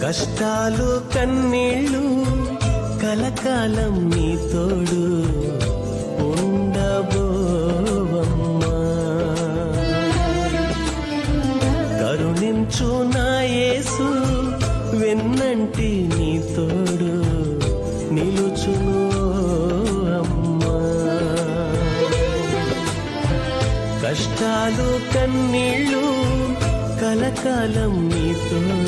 కష్టాలు కన్నీళ్ళు కలకాలం నీ తోడు ఉండబోవమ్మా. కరుణించు నా యేసు వెన్నంటి నీ తోడు నిలుచును అమ్మా. కష్టాలు కన్నీళ్ళు కలకాలం నీ తోడు